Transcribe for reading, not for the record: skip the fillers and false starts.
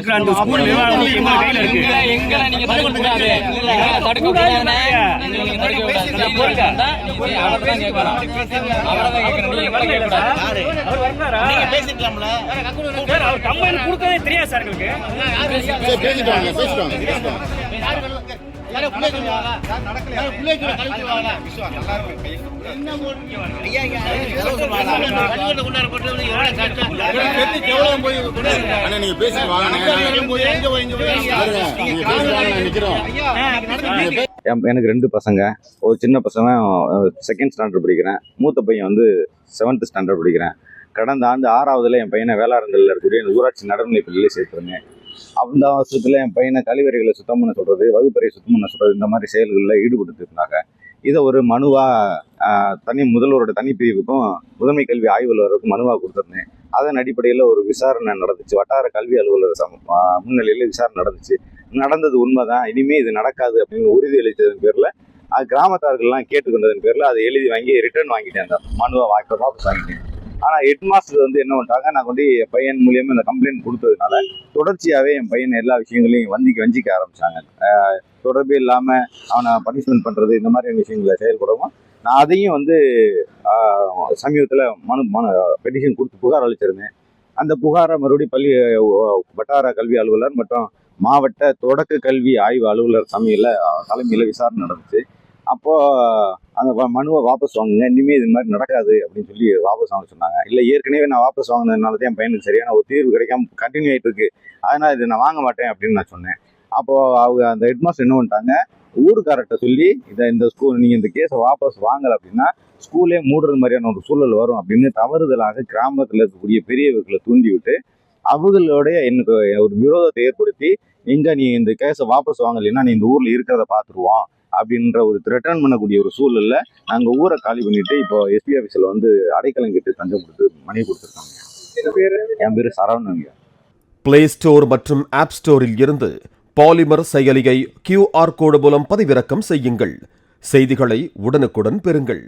இருக்கிற அந்த ஸ்கூல் நிர்வாகம் எங்க கையில இருக்கு. எங்களை நீங்க தடுக்க கூடாது. தடுக்க கூடாதுன்னா நீங்க தடுக்க கூடாது. அவர்தான் கேட்கறோம். அவர்தான் கேட்கறோம். நீங்க எங்களை கேட்க கூடாது. அவர் வந்தாரா? நீங்க பேசிக்கலாம்ல. சார் அவர் கம்பெனி கொடுத்ததே தெரியாது சார் எங்களுக்கு. பேசிட்டு வாங்க. யாரோ புள்ளை சொல்லுவாங்க. யாரோ புள்ளை சொல்ல கழிச்சு வாங்க. என்ன ஐயா கழிவுல கொண்டாட போட்டு எவ்வளவு காட்சா எவ்வளவு போய் அண்ணா நீங்க பேசிட்டு வாங்க. எங்க போய் நீங்க பேசிட்டு வாங்க, நிக்கிறோம். எனக்கு 2 பசங்க. ஒரு சின்ன பசங்க 2nd ஸ்டாண்டர்ட் படிக்கிறேன். மூத்த பையன் வந்து 7th ஸ்டாண்டர்ட் படிக்கிறேன். கடந்த ஆண்டு 6வதுல என் பையனை வேளாங்கண்ணில் இருக்கக்கூடிய ஊராட்சி நடுநிலைப் பள்ளியில சேர்த்துருந்தேன். அந்த வருஷத்துல என் பையனை கழிவறைகளை சுத்தம் பண்ண சொல்றது, வகுப்பறை சுத்தம் பண்ண சொல்றது, இந்த மாதிரி செயல்களில் ஈடுபட்டு இருந்தாங்க. இதை ஒரு மனுவா முதல்வரோட தனிப்பிரிவுக்கும் முதன்மை கல்வி ஆய்வாளருக்கும் மனுவா கொடுத்துருந்தேன். அதன் அடிப்படையில் ஒரு விசாரணை நடந்துச்சு. வட்டார கல்வி அலுவலர் முன்னிலையில் விசாரணை நடந்துச்சு. நடந்தது உண்மைதான், இனிமே இது நடக்காது அப்படின்னு உறுதி அளித்ததன் பேர்ல கிராமத்தார்கள்லாம் கேட்டுக்கொண்டதன் பேர்ல அதை எழுதி வாங்கி ரிட்டர்ன் வாங்கிட்டேன். அந்த மனுவை வாபஸ் வாங்கிட்டேன். ஆனால் ஹெட் மாஸ்டர் வந்து என்ன பண்ணிட்டாங்க, நான் கொண்டு என் பையன் மூலியமாக இந்த கம்ப்ளைண்ட் கொடுத்ததுனால தொடர்ச்சியாகவே என் பையன் எல்லா விஷயங்களையும் வஞ்சிக்க ஆரம்பிச்சாங்க. தொடர்பே இல்லாமல் அவனை பனிஷ்மெண்ட் பண்ணுறது, இந்த மாதிரியான விஷயங்களை செயல்படவும் நான் அதையும் வந்து சமீபத்தில் பெட்டிஷன் கொடுத்து புகார் அளிச்சிருந்தேன். அந்த புகாரை மறுபடியும் பள்ளி வட்டார கல்வி அலுவலர் மற்றும் மாவட்ட தொடக்க கல்வி ஆய்வு அலுவலர் தலைமையில் விசாரணை நடந்துச்சு. அப்போது அந்த மனுவை வாபஸ் வாங்குங்க, இனிமேல் இது மாதிரி நடக்காது அப்படின்னு சொல்லி வாபஸ் வாங்க சொன்னாங்க. இல்லை ஏற்கனவே நான் வாபஸ் வாங்கினதுனால தான் என் பையனுக்கு சரியான ஒரு தீர்வு கிடைக்காம கண்டினியூ ஆகிட்டு இருக்கு, அதனால் இது நான் வாங்க மாட்டேன் அப்படின்னு நான் சொன்னேன். அப்போது அவங்க அந்த ஹெட்மாஸ்டர் என்ன பண்ணிட்டாங்க, ஊருக்காரர்கிட்ட சொல்லி இந்த ஸ்கூல் நீங்கள் இந்த கேஸை வாபஸ் வாங்கலை அப்படின்னா ஸ்கூலே மூடுறது மாதிரியான ஒரு சூழல் வரும் அப்படின்னு தவறுதலாக கிராமத்தில் இருக்கக்கூடிய பெரியவர்களை தூண்டி விட்டு அவங்களோட எனக்கு ஒரு விரோதத்தை ஏற்படுத்தி, எங்கே நீ இந்த கேஸை வாபஸ் வாங்கலைன்னா நீ இந்த ஊரில் இருக்கிறத பார்த்துருவோம் அப்படின்ற ஒரு த்ரெட்டன் பண்ணக்கூடிய ஒரு சூழல்ல நாங்கள் ஊரை காலி பண்ணிட்டு இப்போ எஸ்பி ஆஃபீஸில் வந்து அடைக்கலம் கேட்டு தஞ்சம் கொடுத்து மணி கொடுத்துருக்காங்க. என் பேர் சரவணன். பிளே ஸ்டோர் மற்றும் ஆப் ஸ்டோரில் இருந்து பாலிமர் செயலியை QR கோடு மூலம் பதிவிறக்கம் செய்யுங்கள். செய்திகளை உடனுக்குடன் பெறுங்கள்.